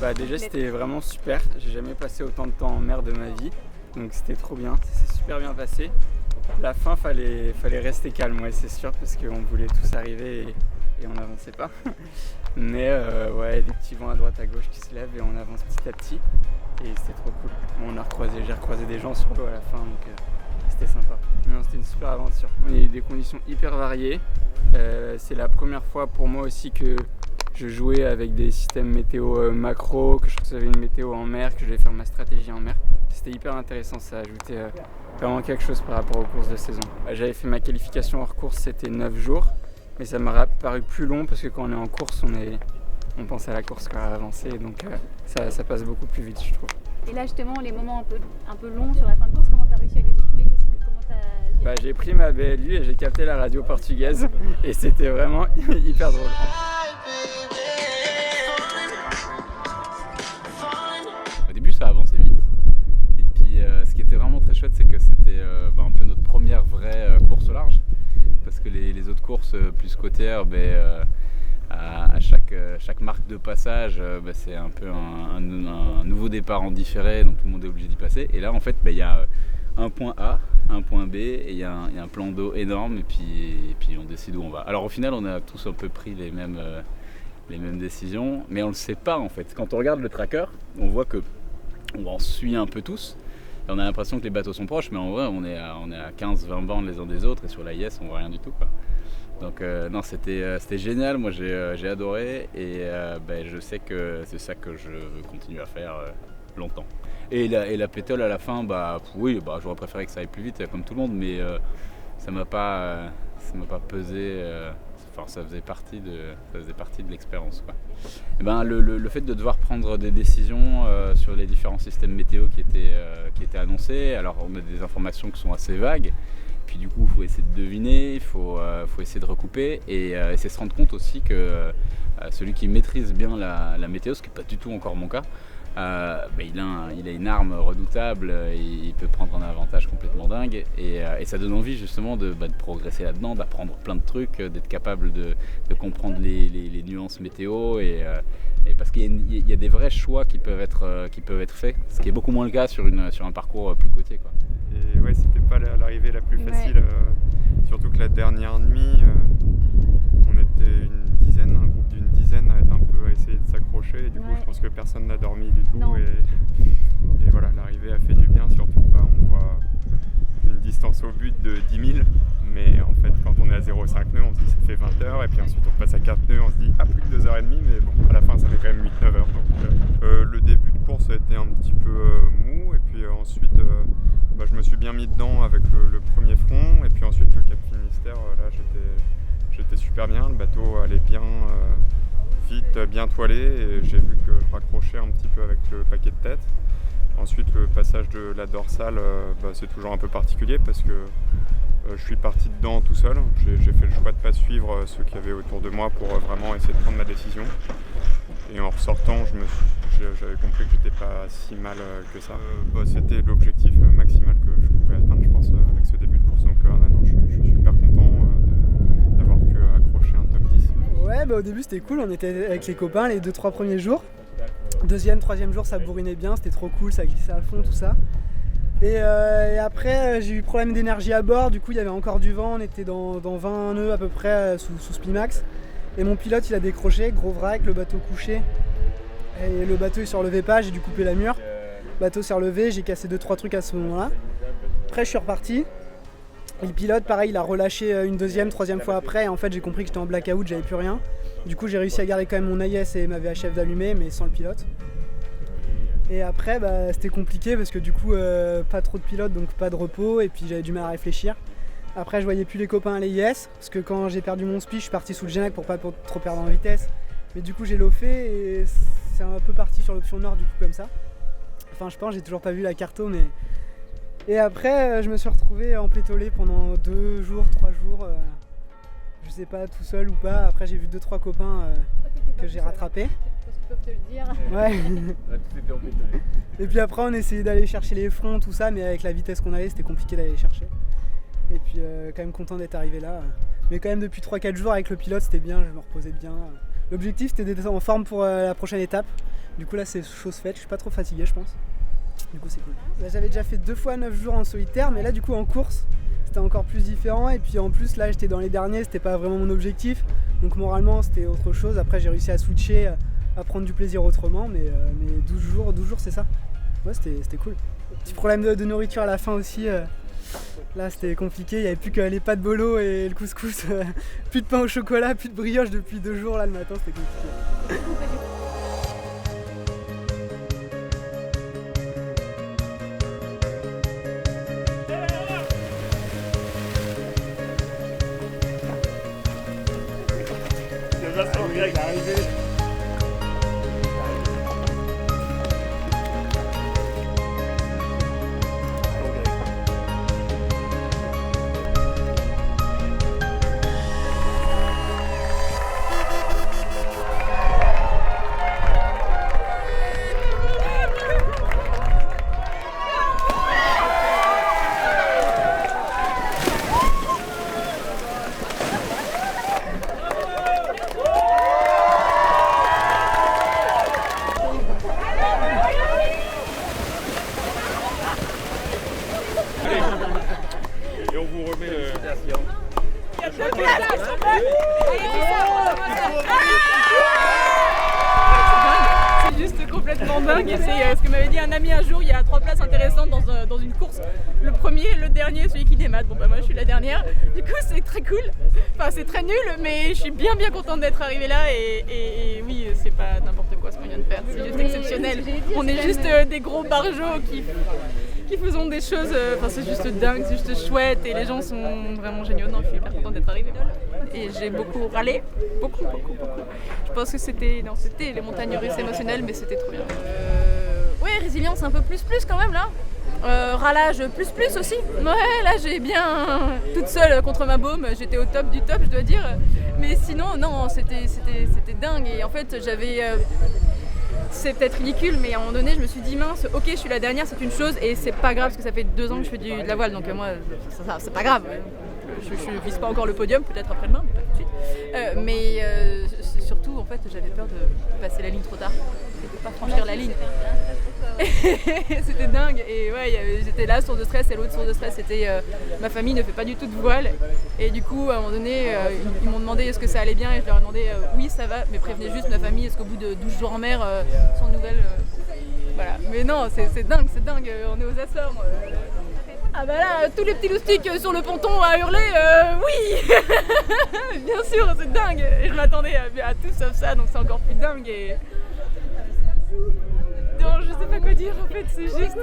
Bah déjà c'était vraiment super, j'ai jamais passé autant de temps en mer de ma vie, donc c'était trop bien, ça s'est super bien passé. La fin fallait rester calme, ouais c'est sûr, parce qu'on voulait tous arriver et on n'avançait pas. Mais ouais, des petits vents à droite à gauche qui se lèvent et on avance petit à petit et c'était trop cool. Bon, j'ai recroisé des gens sur l'eau à la fin, donc c'était sympa. Non, c'était une super aventure. On a eu des conditions hyper variées. C'est la première fois pour moi aussi que je jouais avec des systèmes météo macro, que je recevais une météo en mer, que je devais faire ma stratégie en mer. C'était hyper intéressant, ça ajoutait vraiment quelque chose par rapport aux courses de saison. J'avais fait ma qualification hors course, c'était 9 jours, mais ça m'a paru plus long parce que quand on est en course, on pense à la course quand à avancer, donc ça passe beaucoup plus vite, je trouve. Et là justement, les moments un peu longs sur la fin de course, comment tu as réussi à les occuper? J'ai pris ma BLU et j'ai capté la radio portugaise et c'était vraiment hyper drôle. Au début ça avançait vite et puis ce qui était vraiment très chouette c'est que c'était un peu notre première vraie course au large parce que les autres courses plus côtières à chaque marque de passage c'est un peu un nouveau départ en différé, donc tout le monde est obligé d'y passer et là en fait il y a un point A, un point B et il y a un plan d'eau énorme et puis on décide où on va. Alors au final on a tous un peu pris les mêmes décisions, mais on le sait pas en fait. Quand on regarde le tracker, on voit que on en suit un peu tous et on a l'impression que les bateaux sont proches, mais en vrai on est à 15-20 bandes les uns des autres et sur l'AIS on voit rien du tout quoi. Donc non c'était génial, moi j'ai adoré et je sais que c'est ça que je veux continuer à faire longtemps. Et la pétole à la fin, oui, j'aurais préféré que ça aille plus vite comme tout le monde, mais ça m'a pas pesé. Ça faisait partie de l'expérience, quoi. Et le fait de devoir prendre des décisions sur les différents systèmes météo qui étaient annoncés, alors on a des informations qui sont assez vagues, puis du coup il faut essayer de deviner, il faut essayer de recouper et c'est se rendre compte aussi que celui qui maîtrise bien la météo, ce qui n'est pas du tout encore mon cas, il a une arme redoutable, il peut prendre un avantage complètement dingue et ça donne envie justement de progresser là-dedans, d'apprendre plein de trucs, d'être capable de comprendre les nuances météo et parce qu'il y a des vrais choix qui peuvent être faits, ce qui est beaucoup moins le cas sur un parcours plus côtier, quoi. Et ouais, c'était pas l'arrivée la plus facile, surtout que la dernière nuit on était un groupe d'une dizaine à être un peu à essayer de s'accrocher et du coup je pense que personne n'a dormi du tout et voilà, l'arrivée a fait du bien, surtout on voit une distance au but de 10 000 mais en fait quand on est à 0,5 nœuds on se dit ça fait 20 heures et puis ensuite on passe à 4 nœuds, on se dit plus que 2h30 mais bon à la fin ça fait quand même 8-9 heures donc, le début de course a été un petit peu mou et puis ensuite je me suis bien mis dedans avec le premier front et puis ensuite le Cap Finistère, là j'étais super bien, le bateau allait bien vite, bien toilé et j'ai vu que je raccrochais un petit peu avec le paquet de tête. Ensuite le passage de la dorsale c'est toujours un peu particulier parce que je suis parti dedans tout seul, j'ai fait le choix de ne pas suivre ceux qui avaient autour de moi pour vraiment essayer de prendre ma décision et en ressortant j'avais compris que j'étais pas si mal que ça. C'était l'objectif maximal que je pouvais atteindre je pense avec ce début de course donc non, je suis super content d'avoir pu accrocher un top 10. Ouais, au début c'était cool, on était avec les copains les 2-3 premiers jours. Deuxième, troisième jour ça bourrinait bien, c'était trop cool, ça glissait à fond tout ça. Et après j'ai eu problème d'énergie à bord, du coup il y avait encore du vent, on était dans 20 nœuds à peu près sous Spimax. Et mon pilote il a décroché, gros vrac, le bateau couché. Et le bateau il se relevait pas, j'ai dû couper la mure. Le bateau s'est relevé, j'ai cassé 2-3 trucs à ce moment-là. Après je suis reparti. Et le pilote pareil il a relâché une deuxième, troisième fois après et en fait j'ai compris que j'étais en blackout, j'avais plus rien. Du coup j'ai réussi à garder quand même mon AIS et ma VHF d'allumée mais sans le pilote. Et après c'était compliqué parce que du coup pas trop de pilote donc pas de repos et puis j'avais du mal à réfléchir. Après je voyais plus les copains à l'AIS parce que quand j'ai perdu mon speed je suis parti sous le Genac pour pas trop perdre en vitesse. Mais du coup j'ai loffé et c'est un peu parti sur l'option nord du coup comme ça. Enfin je pense, j'ai toujours pas vu la carto mais... Et après je me suis retrouvé emplétolé pendant 2 jours, 3 jours, je sais pas tout seul ou pas. Après j'ai vu 2-3 copains que j'ai rattrapés. Ils peuvent te le dire. Ouais. Et puis après on essayait d'aller chercher les fronts, tout ça, mais avec la vitesse qu'on avait c'était compliqué d'aller les chercher. Et puis quand même content d'être arrivé là. Mais quand même depuis 3-4 jours avec le pilote c'était bien, je me reposais bien. L'objectif c'était d'être en forme pour la prochaine étape. Du coup là c'est chose faite, je suis pas trop fatigué je pense. Du coup c'est cool. Là, j'avais déjà fait 2 fois 9 jours en solitaire, mais là du coup en course c'était encore plus différent. Et puis en plus là j'étais dans les derniers, c'était pas vraiment mon objectif. Donc moralement c'était autre chose. Après j'ai réussi à switcher, à prendre du plaisir autrement, mais 12 jours c'est ça. Ouais c'était cool. Petit problème de nourriture à la fin aussi. Là c'était compliqué, il n'y avait plus que les pâtes bolo et le couscous. Plus de pain au chocolat, plus de brioche depuis 2 jours là le matin, c'était compliqué. Et on vous remet le... C'est juste complètement dingue et c'est ce que m'avait dit un ami un jour, il y a 3 places intéressantes dans une course. Le premier, le dernier, celui qui démate. Bon bah moi je suis la dernière, du coup c'est très cool, enfin c'est très nul mais je suis bien contente d'être arrivée là et oui c'est pas n'importe quoi ce qu'on vient de faire, c'est juste exceptionnel. On est juste des gros barjots qui faisons des choses, enfin c'est juste dingue, c'est juste chouette et les gens sont vraiment géniaux. Non, je suis hyper contente d'être arrivée et j'ai beaucoup râlé, beaucoup. Je pense que c'était les montagnes russes émotionnelles, mais c'était trop bien. Ouais, résilience un peu plus quand même là. Râlage plus aussi. Ouais, là j'ai bien toute seule contre ma baume, j'étais au top du top, je dois dire. Mais sinon, non, c'était dingue et en fait j'avais. C'est peut-être ridicule, mais à un moment donné, je me suis dit mince, ok, je suis la dernière, c'est une chose, et c'est pas grave parce que ça fait 2 ans que je fais de la voile, donc moi, ça c'est pas grave. Je vise pas encore le podium, peut-être après-demain, mais pas tout de suite. Mais c'est surtout, en fait, j'avais peur de passer la ligne trop tard et de pas franchir la ligne. C'était dingue, et ouais, j'étais là, source de stress, et l'autre source de stress, c'était ma famille ne fait pas du tout de voile, et du coup, à un moment donné, ils m'ont demandé est-ce que ça allait bien, et je leur ai demandé oui, ça va, mais prévenez juste ma famille, est-ce qu'au bout de 12 jours en mer, sans nouvelles, voilà. Mais non, c'est dingue, on est aux Açores. Ah bah là, tous les petits loustiques sur le ponton à hurler, oui. Bien sûr, c'est dingue, et je m'attendais à tout sauf ça, donc c'est encore plus dingue, et... Non, je sais pas quoi dire en fait, c'est juste...